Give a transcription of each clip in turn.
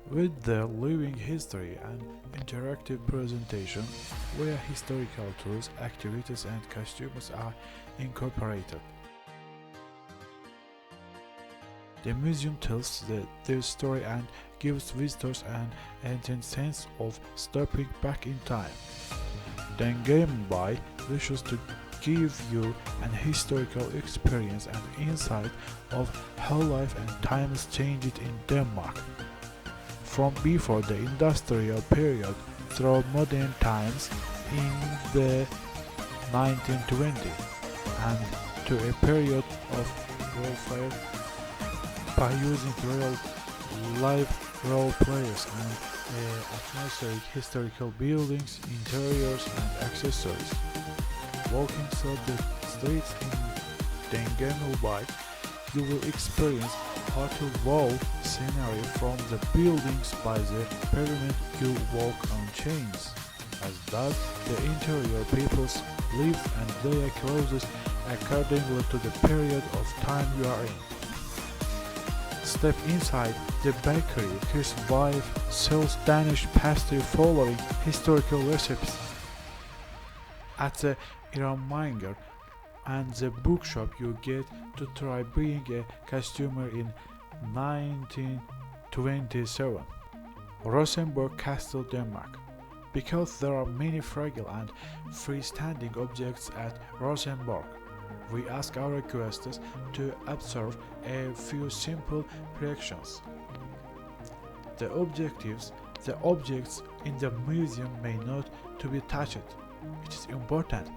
with the living history and interactive presentation where historical tours, activities and costumes are incorporated. The museum tells their story and gives visitors an intense sense of stepping back in time. Then Game by wishes to give you an historical experience and insight of how life and times changed in Denmark. From before the industrial period through modern times in the 1920s and to a period of warfare by using real live role players and atmospheric historical buildings, interiors and accessories. Walking through the streets in Dengenelbike, you will experience how to wall scenery from the buildings by the pyramid you walk on chains, as does the interior people's lives and their clothes accordingly to the period of time you are in. Step inside the bakery. His wife sells Danish pastry following historical recipes. At the Iramanger and the bookshop you get to try being a costumer in 1927. Rosenborg Castle, Denmark. Because there are many fragile and freestanding objects at Rosenborg, we ask our guests to observe a few simple reactions. The objects in the museum may not to be touched. It is important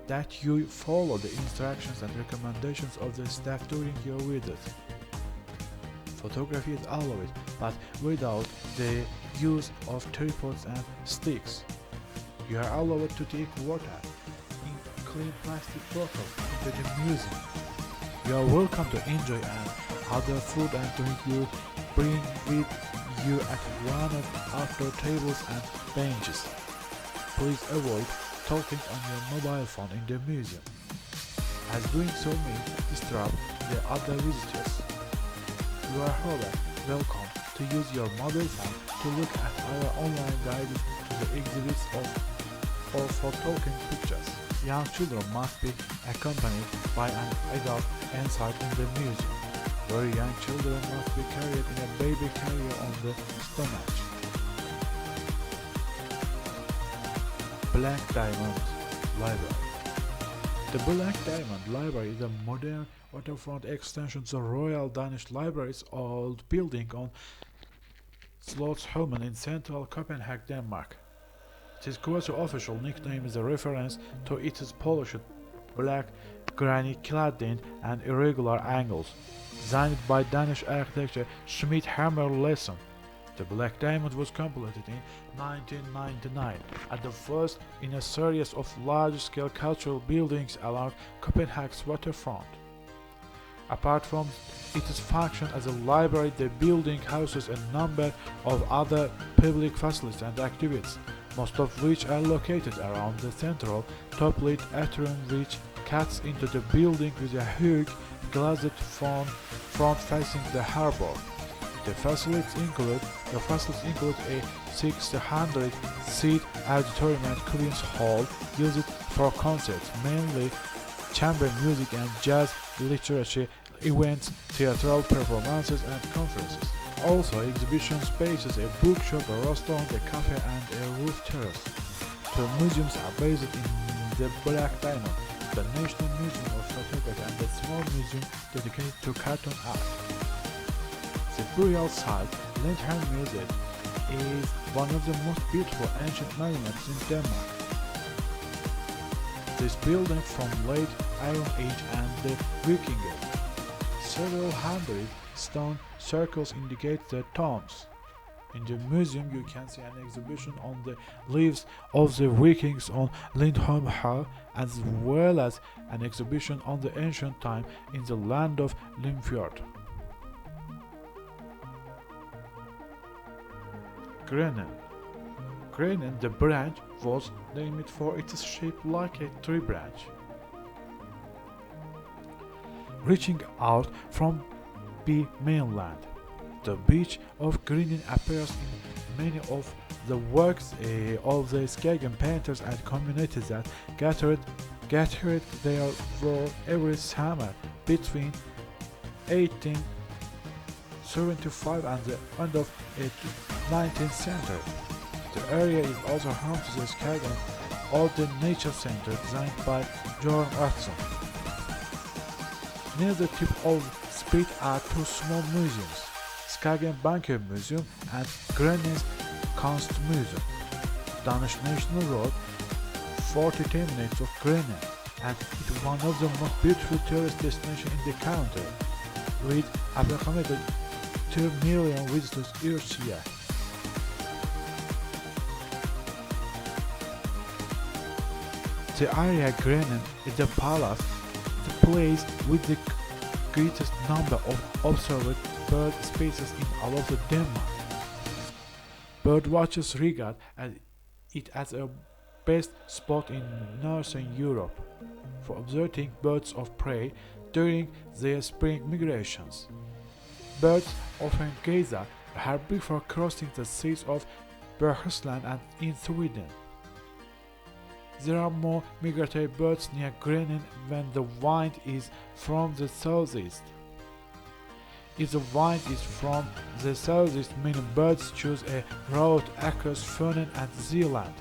that you follow the instructions and recommendations of the staff during your visit. Photography is allowed, but without the use of tripods and sticks. You are allowed to take water in clean plastic bottles into the museum. You are welcome to enjoy other food and drink you bring with you at one of outdoor tables and benches. Please avoid talking on your mobile phone in the museum, as doing so may disrupt the other visitors. You are, however, welcome to use your mobile phone to look at our online guide to the exhibits or for taking pictures. Young children must be accompanied by an adult inside in the museum. Very young children must be carried in a baby carrier on the stomach. Black Diamond Library. The Black Diamond Library is a modern waterfront extension to the Royal Danish Library's old building on Slotsholmen in central Copenhagen, Denmark. Its quasi-official nickname is a reference to its polished black granite cladding and irregular angles, designed by Danish architect Schmidt Hammer Lesson. The Black Diamond was completed in 1999 at the first in a series of large-scale cultural buildings along Copenhagen's waterfront. Apart from its function as a library, the building houses a number of other public facilities and activities, most of which are located around the central top-lit atrium which cuts into the building with a huge glazed front facing the harbor. The facilities include a 600-seat auditorium and Queen's Hall used for concerts, mainly chamber music and jazz, literature events, theatrical performances and conferences. Also exhibition spaces, a bookshop, a restaurant, a cafe and a roof terrace. Two museums are based in the Black Diamond, the National Museum of Photography and the small museum dedicated to cartoon art. The burial site, Lantern Museum, is one of the most beautiful ancient monuments in Denmark. This building from late Iron Age and the Viking Age. Several hundred stone circles indicate the tombs. In the museum you can see an exhibition on the lives of the Vikings on Lindholm Hall, as well as an exhibition on the ancient time in the land of Limfjord. Grenen. Grenen, the branch, was named for its shape like a tree branch, reaching out from the mainland. The beach of Greenland appears in many of the works of the Skagen painters and communities that gathered there for every summer between 1875 and the end of the 19th century. The area is also home to the Skagen Olden Nature Center designed by Jorn Watson. Near the tip of Spit are two small museums, Skagen Bunker Museum and Greenland's Kunstmuseum. Danish National Road, 42 minutes of Greenland, and it is one of the most beautiful tourist destinations in the country, with approximately 2 million visitors each year. The area Greenland is the palace, the place with the greatest number of observed bird species in all of Denmark. Birdwatchers regard it as a best spot in northern Europe for observing birds of prey during their spring migrations. Birds often gather here before crossing the seas of Bergsland and in Sweden. There are more migratory birds near Greenland when the wind is from the southeast. If the wind is from the southeast, many birds choose a route across Finland and Zealand.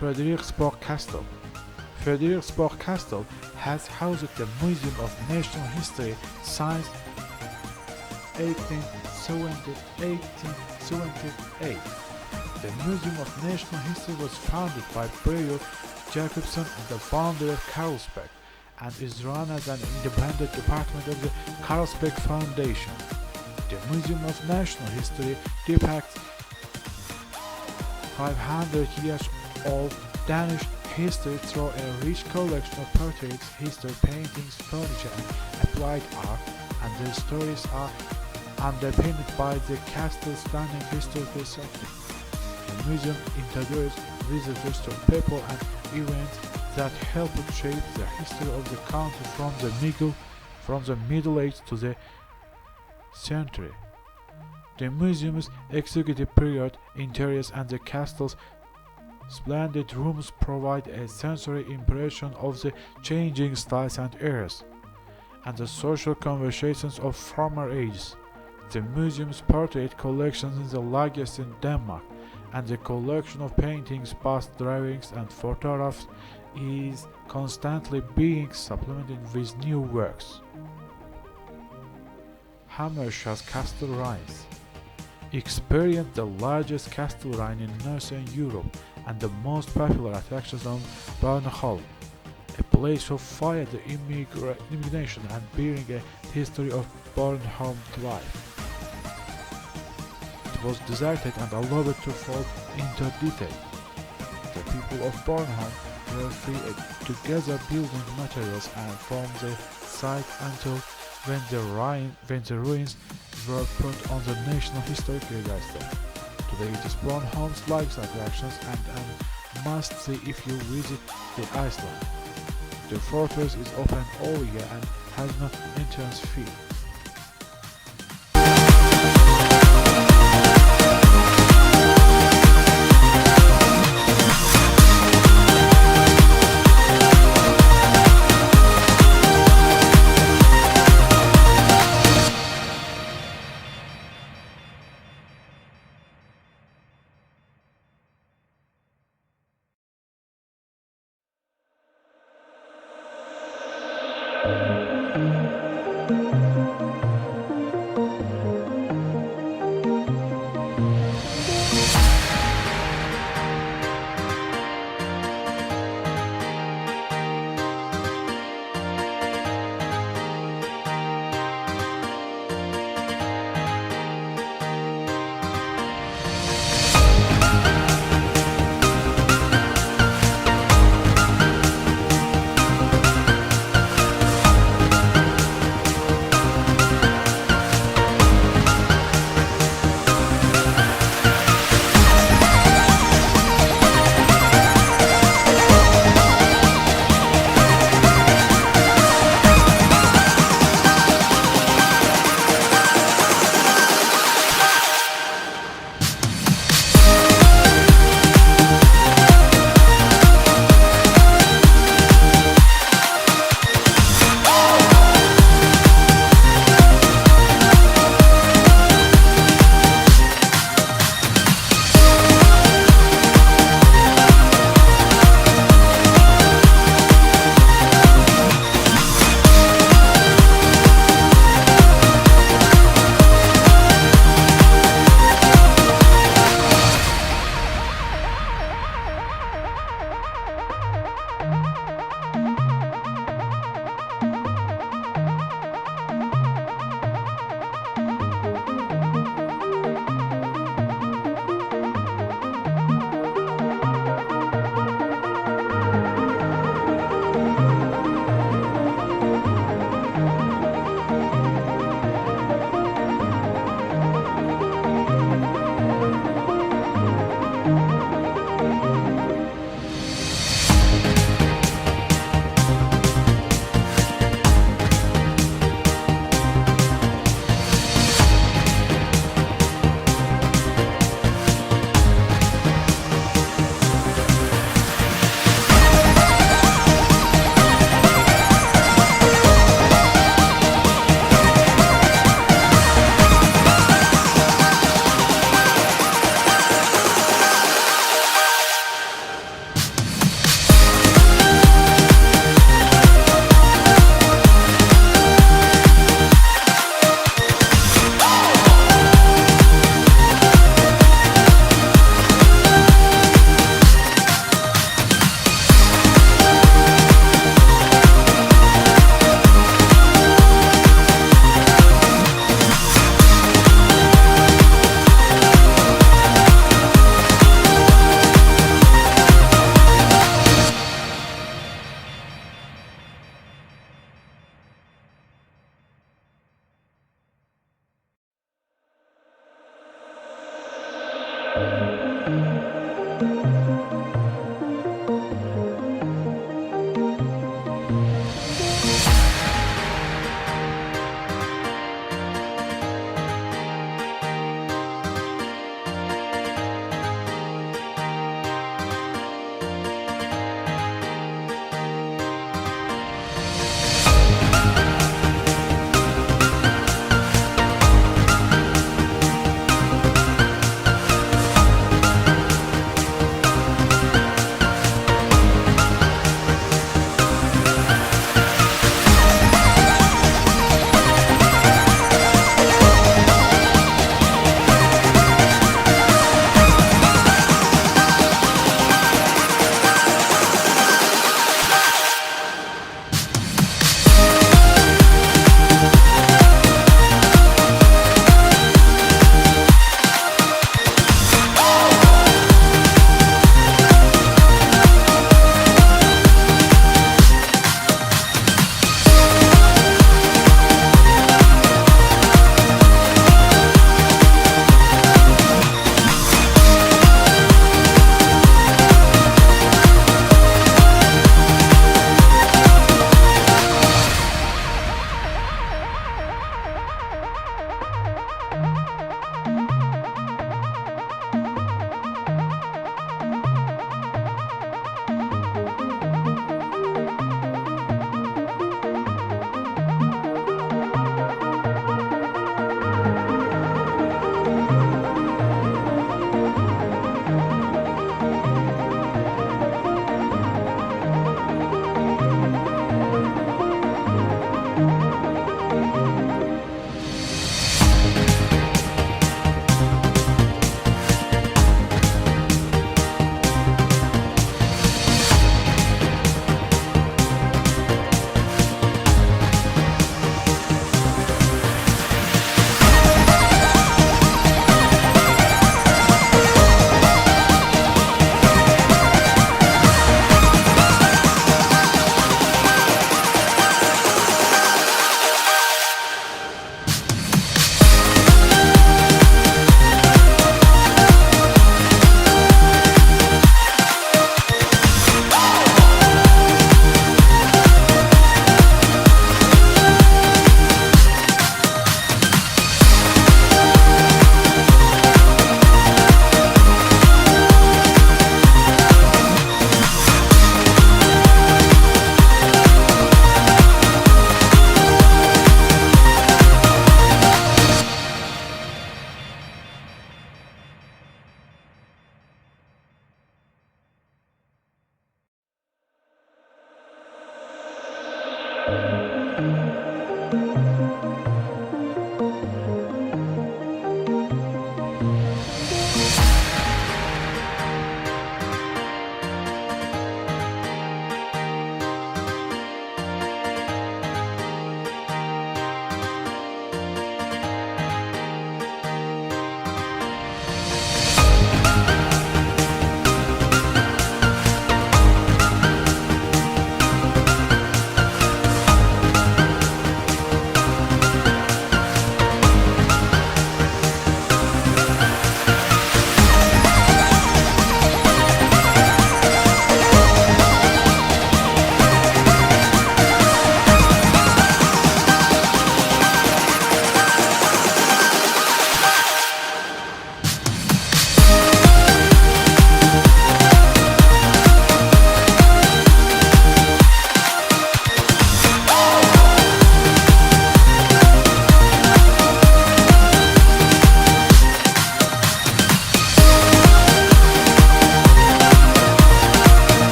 Frederiksborg Castle. Frederiksborg Castle has housed the Museum of National History since 1878. The Museum of National History was founded by Breuer Jacobson and the founder of Carlsberg, and is run as an independent department of the Carlsberg Foundation. The Museum of National History depicts 500 years of Danish history through a rich collection of portraits, history, paintings, furniture, and applied art, and their stories are underpinned by the castle's stunning historical setting. The museum introduces visitors to people and events that helped shape the history of the country from the Middle Ages to the century. The museum's executive period interiors and the castle's splendid rooms provide a sensory impression of the changing styles and eras, and the social conversations of former ages. The museum's portrait collection is the largest in Denmark, and the collection of paintings, past drawings, and photographs is constantly being supplemented with new works. Hammershus Castle Ruins. Experience the largest castle ruin in Northern Europe and the most popular attractions on Bornholm, a place of fire, the imagination, and bearing a history of Bornholm life. It was deserted and allowed to fall into detail. The people of Bornholm were free to gather building materials and from the site until when the ruins were put on the National Historic Register. Today it is Bornholm's largest attractions and a must-see if you visit the Iceland. The fortress is open all year and has no entrance fee.